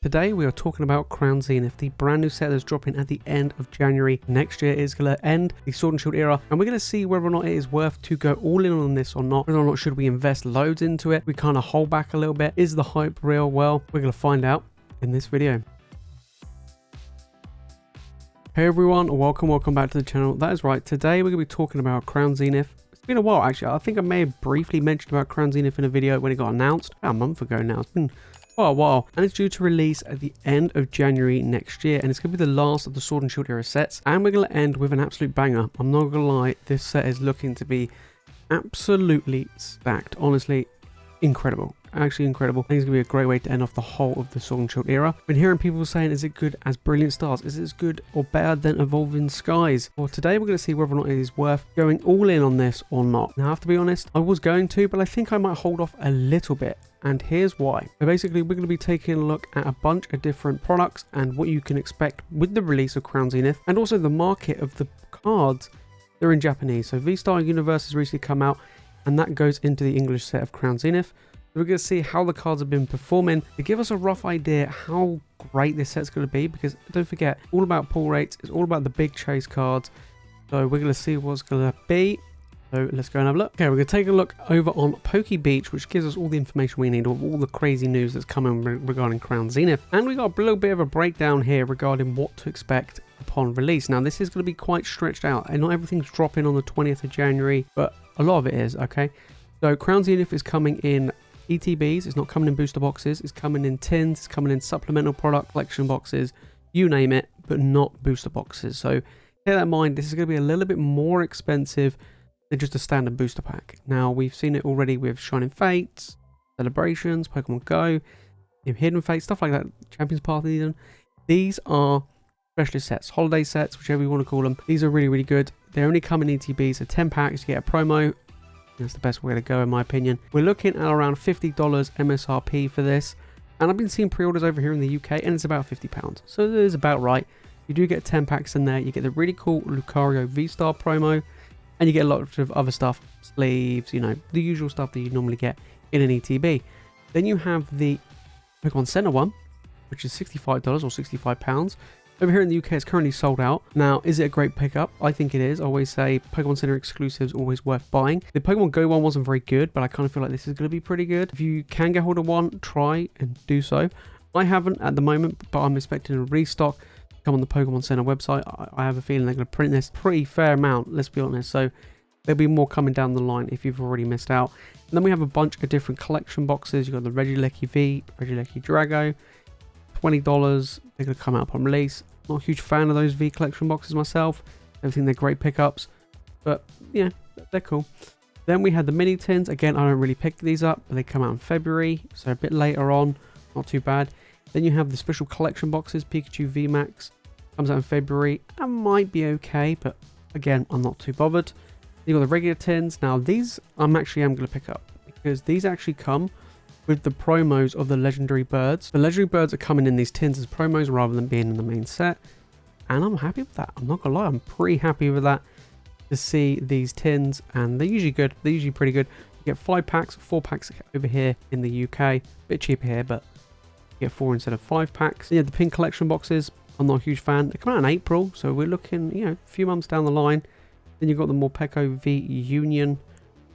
Today we are talking about Crown Zenith, the brand new set that's dropping at the end of January. Next year is going to end the Sword and Shield era, and we're going to see whether or not it is worth to go all in on this or not. Whether or not should we invest loads into it, we kind of hold back a little bit. Is the hype real? Well, we're going to find out in this video. Hey everyone, welcome back to the channel. That is right, today we're going to be talking about Crown Zenith. It's been a while actually. I think I may have briefly mentioned about Crown Zenith in a video when it got announced about a month ago now. It's been quite a while, and it's due to release at the end of January next year, and it's going to be the last of the Sword and Shield era sets, and we're going to end with an absolute banger. I'm not going to lie, this set is looking to be absolutely stacked. Honestly, incredible. Actually incredible. I think it's going to be a great way to end off the whole of the Sword and Shield era. I've been hearing people saying, is it good as Brilliant Stars? Is it as good or better than Evolving Skies? Well, today we're going to see whether or not it is worth going all in on this or not. Now, I have to be honest, I was going to, but I think I might hold off a little bit. And here's why. So basically, we're going to be taking a look at a bunch of different products and what you can expect with the release of Crown Zenith, and also the market of the cards. They're in Japanese. So V-Star Universe has recently come out, and that goes into the English set of Crown Zenith. We're going to see how the cards have been performing to give us a rough idea how great this set's going to be, because don't forget, all about pull rates, it's all about the big chase cards. So we're going to see what's going to be. So let's go and have a look. Okay, we're going to take a look over on PokeJace, which gives us all the information we need of all the crazy news that's coming regarding Crown Zenith. And we got a little bit of a breakdown here regarding what to expect upon release. Now, this is going to be quite stretched out, and not everything's dropping on the 20th of January, but a lot of it is, okay? So Crown Zenith is coming in ETBs, it's not coming in booster boxes, it's coming in tins, it's coming in supplemental product collection boxes, you name it, but not booster boxes. So bear that in mind, this is going to be a little bit more expensive than just a standard booster pack. Now, we've seen it already with Shining Fates, Celebrations, Pokemon Go, Hidden Fates, stuff like that, Champions Path even. These are specialist sets, holiday sets, whichever you want to call them. These are really, really good. They only come in ETBs, so 10 packs, you get a promo. That's the best way to go in my opinion. We're looking at around $50 MSRP for this, and I've been seeing pre-orders over here in the UK, and it's about £50. So it is about right. You do get 10 packs in there. You get the really cool Lucario V-Star promo, and you get a lot of other stuff, sleeves, you know, the usual stuff that you normally get in an ETB. Then you have the Pokemon Center one, which is $65 or £65. Over here in the UK, it's currently sold out. Now, is it a great pickup? I think it is. I always say Pokemon Center exclusives always worth buying. The Pokemon Go one wasn't very good, but I kind of feel like this is going to be pretty good. If you can get hold of one, try and do so. I haven't at the moment, but I'm expecting a restock to come on the Pokemon Center website. I have a feeling they're going to print this pretty fair amount, let's be honest. So there'll be more coming down the line if you've already missed out. And then we have a bunch of different collection boxes. You've got the Regieleki V, Regieleki Drago, $20. They're going to come out upon release. Not a huge fan of those V collection boxes myself. I think they're great pickups, but yeah, they're cool. Then we had the mini tins. Again, I don't really pick these up, but they come out in February, so a bit later on. Not too bad. Then you have the special collection boxes. Pikachu VMAX comes out in February. That might be okay, but again, I'm not too bothered. You got the regular tins. Now these I'm going to pick up, because these actually come with the promos of the legendary birds. The legendary birds are coming in these tins as promos rather than being in the main set, and I'm happy with that. I'm not gonna lie, I'm pretty happy with that, to see these tins, and they're usually good. They're usually pretty good. You get 5 packs, 4 packs over here in the UK. A bit cheaper here, but you get 4 instead of 5 packs. And yeah, the pink collection boxes, I'm not a huge fan. They come out in April, so we're looking, you know, a few months down the line. Then you've got the Morpeko V Union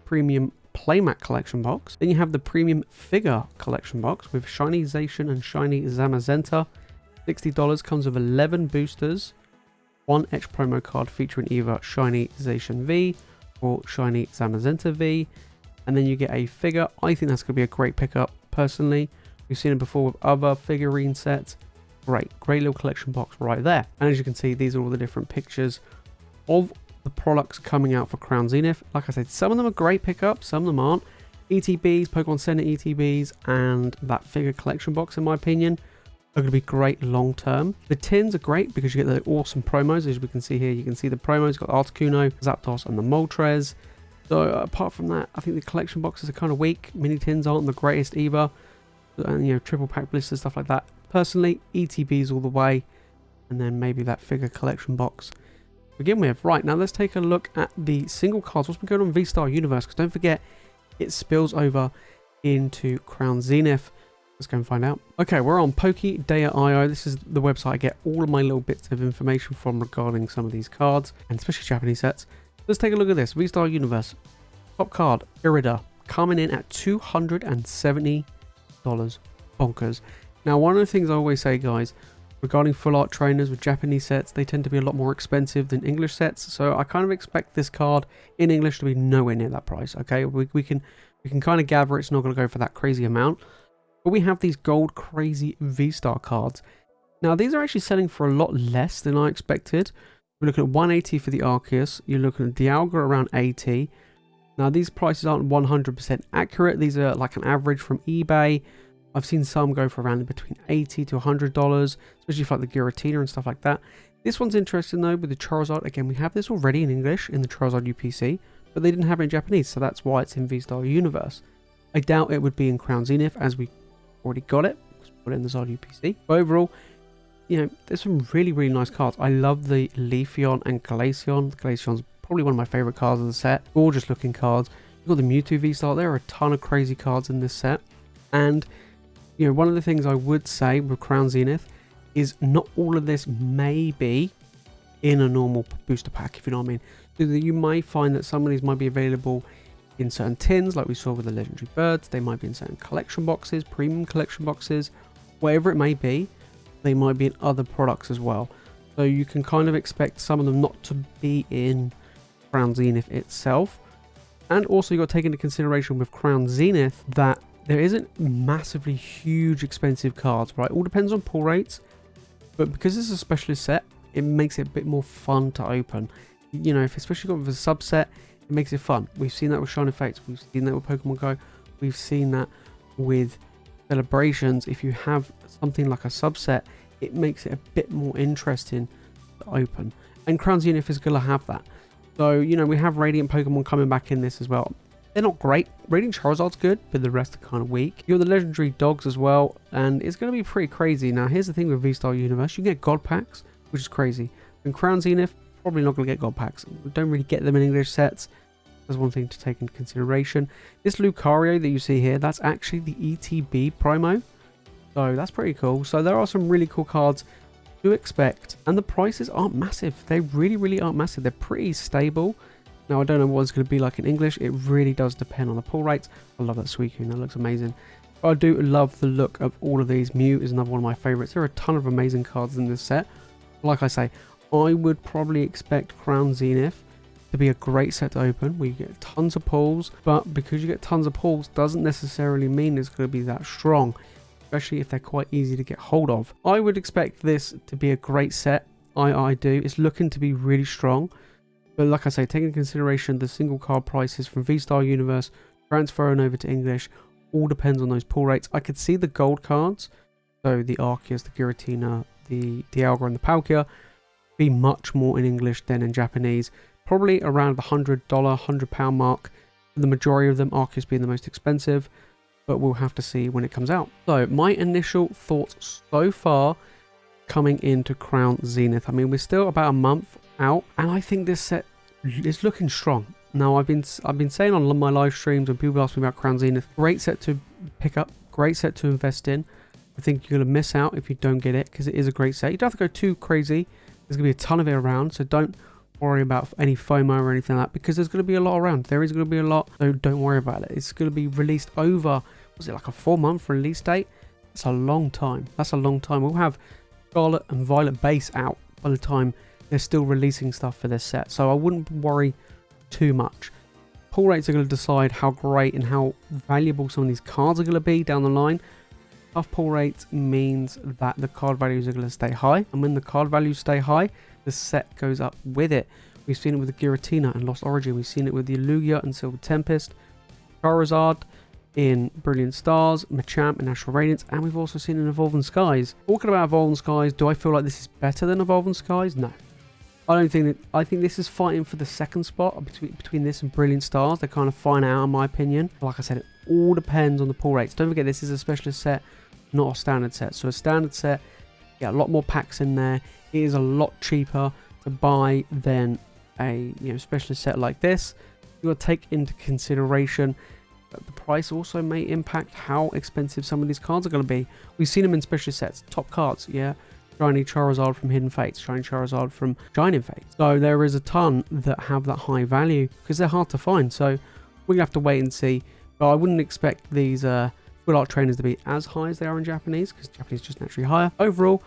Premium Playmat collection box. Then you have the premium figure collection box with Shiny Zacian and Shiny Zamazenta. $60, comes with 11 boosters, 1 Etch promo card featuring either Shiny Zacian V or Shiny Zamazenta V, and then you get a figure. I think that's going to be a great pickup personally. We've seen it before with other figurine sets. Great little collection box right there. And as you can see, these are all the different pictures of the products coming out for Crown Zenith. Like I said, some of them are great pickups, some of them aren't. ETBs, Pokemon Center ETBs, and that figure collection box, in my opinion, are going to be great long term. The tins are great because you get the awesome promos. As we can see here, you can see the promos. You've got Articuno, Zapdos, and the Moltres. So apart from that, I think the collection boxes are kind of weak. Mini tins aren't the greatest either, and you know, triple pack blisters, stuff like that. Personally, ETBs all the way, and then maybe that figure collection box begin with. Right, now let's take a look at the single cards. What's been going on in V-Star Universe? Because don't forget, it spills over into Crown Zenith. Let's go and find out. Okay, we're on PokeJace.io. This is the website I get all of my little bits of information from regarding some of these cards, and especially Japanese sets. Let's take a look at this. V-Star Universe. Top card, Irida, coming in at $270. Bonkers. Now, one of the things I always say, guys, regarding full art trainers with Japanese sets, they tend to be a lot more expensive than English sets. So I kind of expect this card in English to be nowhere near that price. Okay, we can kind of gather it's not going to go for that crazy amount. But we have these gold crazy V-Star cards. Now, these are actually selling for a lot less than I expected. We're looking at 180 for the Arceus. You're looking at Dialga around 80. Now, these prices aren't 100% accurate. These are like an average from eBay. I've seen some go for around between $80 to $100, especially for like the Giratina and stuff like that. This one's interesting though with the Charizard. Again, we have this already in English in the Charizard UPC, but they didn't have it in Japanese, so that's why it's in V-Star Universe. I doubt it would be in Crown Zenith, as we already got it. Let's put it in the Zard UPC. But overall, you know, there's some really, really nice cards. I love the Leafeon and Glaceon. The Glaceon's probably one of my favorite cards of the set. Gorgeous looking cards. You've got the Mewtwo V-Star. There are a ton of crazy cards in this set. And, you know, one of the things I would say with Crown Zenith is not all of this may be in a normal booster pack, if you know what I mean. So that you might find that some of these might be available in certain tins, like we saw with the legendary birds. They might be in certain collection boxes, premium collection boxes, whatever it may be. They might be in other products as well. So you can kind of expect some of them not to be in Crown Zenith itself. And also you've got to take into consideration with Crown Zenith that there isn't massively huge expensive cards, right? All depends on pull rates. But because it's a specialist set, it makes it a bit more fun to open. You know, if especially got with a subset, it makes it fun. We've seen that with Shining Fates. We've seen that with Pokemon Go. We've seen that with Celebrations. If you have something like a subset, it makes it a bit more interesting to open. And Crown Zenith is going to have that. So, you know, we have Radiant Pokemon coming back in this as well. They're not great. Radiant Charizard's good, but the rest are kind of weak. You've got the legendary dogs as well, and it's going to be pretty crazy. Now, here's the thing with V-Star Universe. You get God packs, which is crazy. And Crown Zenith, probably not going to get God packs. We don't really get them in English sets. That's one thing to take into consideration. This Lucario that you see here, that's actually the ETB Primo. So that's pretty cool. So there are some really cool cards to expect. And the prices aren't massive. They really, really aren't massive. They're pretty stable. Now, I don't know what it's going to be like in English. It really does depend on the pull rates. I love that Suicune. That looks amazing. But I do love the look of all of these. Mew is another one of my favorites. There are a ton of amazing cards in this set. Like I say, I would probably expect Crown Zenith to be a great set to open, where you get tons of pulls. But because you get tons of pulls doesn't necessarily mean it's going to be that strong, especially if they're quite easy to get hold of. I would expect this to be a great set. I do. It's looking to be really strong. But like I say, taking into consideration the single card prices from V-Star Universe, transferring over to English, all depends on those pull rates. I could see the gold cards, so the Arceus, the Giratina, the Dialga and the Palkia, be much more in English than in Japanese. Probably around the $100, £100 mark. The majority of them, Arceus being the most expensive, but we'll have to see when it comes out. So my initial thoughts so far coming into Crown Zenith. I mean, we're still about a month out, and I think this set is looking strong. Now, I've been saying on my live streams when people ask me about Crown Zenith, great set to pick up, great set to invest in. I think you're going to miss out if you don't get it, because it is a great set. You don't have to go too crazy. There's going to be a ton of it around, so don't worry about any FOMO or anything like that, because there's going to be a lot around. There is going to be a lot, so don't worry about it. It's going to be released over, was it like a 4-month release date? That's a long time. That's a long time. We'll have Scarlet and Violet base out by the time they're still releasing stuff for this set, so I wouldn't worry too much. Pull rates are going to decide how great and how valuable some of these cards are going to be down the line. Tough pull rates means that the card values are going to stay high, and when the card values stay high, the set goes up with it. We've seen it with the Giratina and Lost Origin. We've seen it with the Lugia and Silver Tempest, Charizard in Brilliant Stars, Machamp in Astral Radiance, and we've also seen it in Evolving Skies. Talking about Evolving Skies, do I feel like this is better than Evolving Skies? No. I don't think that. I think this is fighting for the second spot between this and Brilliant Stars. They're kind of fighting out, in my opinion. Like I said, it all depends on the pull rates. Don't forget, this is a specialist set, not a standard set. So a standard set, yeah, a lot more packs in there. It is a lot cheaper to buy than a specialist set like this. You got to take into consideration the price also may impact how expensive some of these cards are going to be. We've seen them in special sets, top cards, yeah. Shiny Charizard from Hidden Fates, Shiny Charizard from Shining Fates. So there is a ton that have that high value because they're hard to find. So we're going to have to wait and see. But I wouldn't expect these full art trainers to be as high as they are in Japanese, because Japanese is just naturally higher. Overall,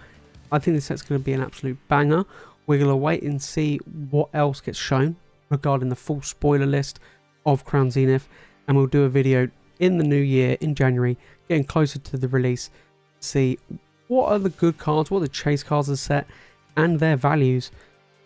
I think this set's going to be an absolute banger. We're going to wait and see what else gets shown regarding the full spoiler list of Crown Zenith, and we'll do a video in the new year in January, getting closer to the release, to see what are the good cards, what are the chase cards of the set, and their values.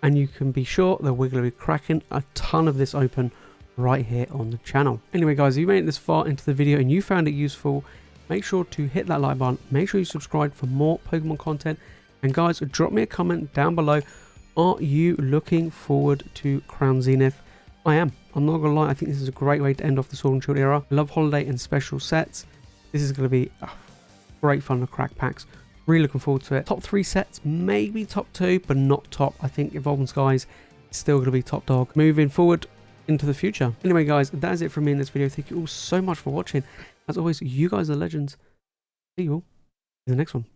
And you can be sure that we're going to be cracking a ton of this open right here on the channel. Anyway guys, if you made it this far into the video and you found it useful, make sure to hit that like button, make sure you subscribe for more Pokemon content, and guys, drop me a comment down below. Are you looking forward to Crown Zenith? I am. I'm not gonna lie, I think this is a great way to end off the Sword and Shield era. I love holiday and special sets. This is going to be great fun to crack packs. Really looking forward to it. Top 3 sets, maybe top 2, but not top. I think Evolving Skies is still going to be top dog moving forward into the future. Anyway guys, that is it from me in this video. Thank you all so much for watching. As always, you guys are legends. See you all in the next one.